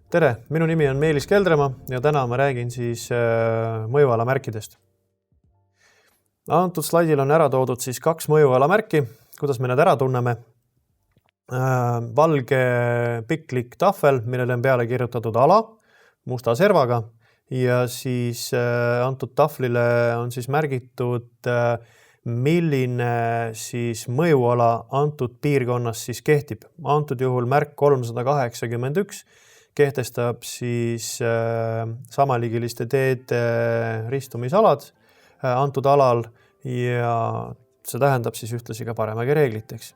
Tere, minu nimi on Meelis Keldremaa ja täna ma räägin siis mõjuala märkidest. Antud slaidil on ära toodud siis 2 mõjuala märki, kuidas me need ära tunneme. Valge piklik tahvel, millele on peale kirjutatud ala musta servaga ja siis antud tahvlile on siis märgitud, milline siis mõjuala antud piirkonnas siis kehtib. Antud juhul märk 381 kehtestab siis samaligiliste teede ristumisalad antud alal ja see tähendab siis ühtlasi ka paremagi reegliteks.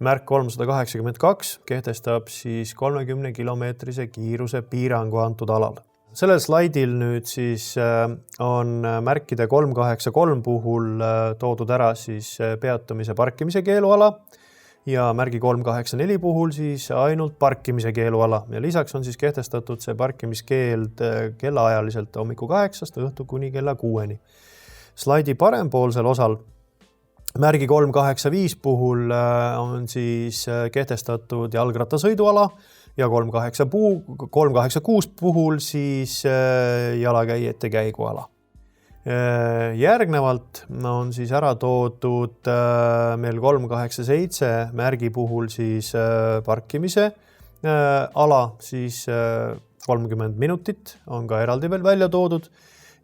Märk 382 kehtestab siis 30 kilomeetrise kiiruse piirangu antud alal. Sellel slaidil nüüd siis on märkide 383 puhul toodud ära siis peatumise parkimise keeluala ja märgi 384 puhul siis ainult parkimise keeluala ja lisaks on siis kehtestatud see parkimiskeeld kellaajaliselt hommiku 8 õhtu kuni kella 6. Slaidi parempoolsel osal märgi 385 puhul on siis kehtestatud jalgrattasõiduala ja 386 puhul siis jalakäijate käiguala. Järgnevalt on siis ära toodud meil 387 märgi puhul siis parkimise ala, siis 30 minutit on ka eraldi veel välja toodud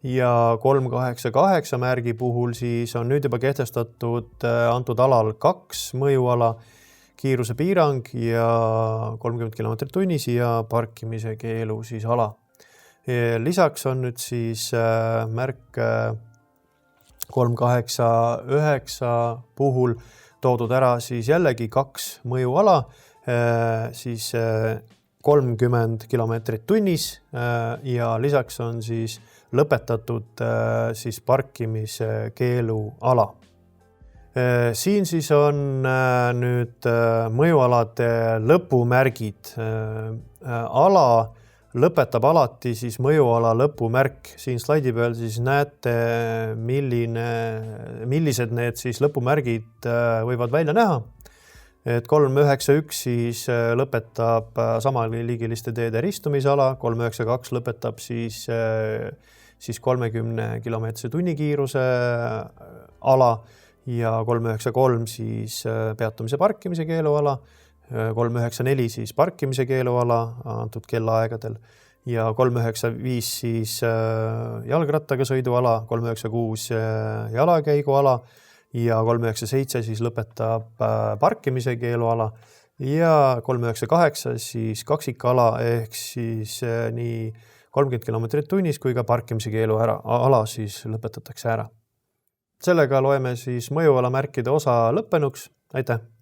ja 388 märgi puhul siis on nüüd juba kehtestatud antud alal 2 mõjuala, kiiruse piirang ja 30 km tunnis ja parkimise keelu siis ala. Lisaks on nüüd siis märk 389 puhul toodud ära siis jällegi 2 mõjuala, siis 30 kilomeetrit tunnis ja lisaks on siis lõpetatud siis parkimise keeluala. Siin siis on nüüd mõjualade lõpumärgid. Ala lõpetab alati siis mõjuala lõpumärk. Siin slaidi peal siis näete, millised need siis lõpumärgid võivad välja näha. Et 391 siis lõpetab samaligiliste teede ristumisala, 392 lõpetab siis 30 kilomeetrise tunnikiiruse ala ja 393 siis peatumise parkimise keeluala, 394 siis parkimise keeluala antud kellaaegadel ja 395 siis jalgrattaga sõiduala, 396 jalakäiguala ja 397 siis lõpetab parkimise keeluala ja 398 siis kaksikala ehk siis nii 30 kilomeetrit tunnis kui ka parkimise keeluala siis lõpetatakse ära. Sellega loeme siis mõjuala märkide osa lõppenuks. Aitäh!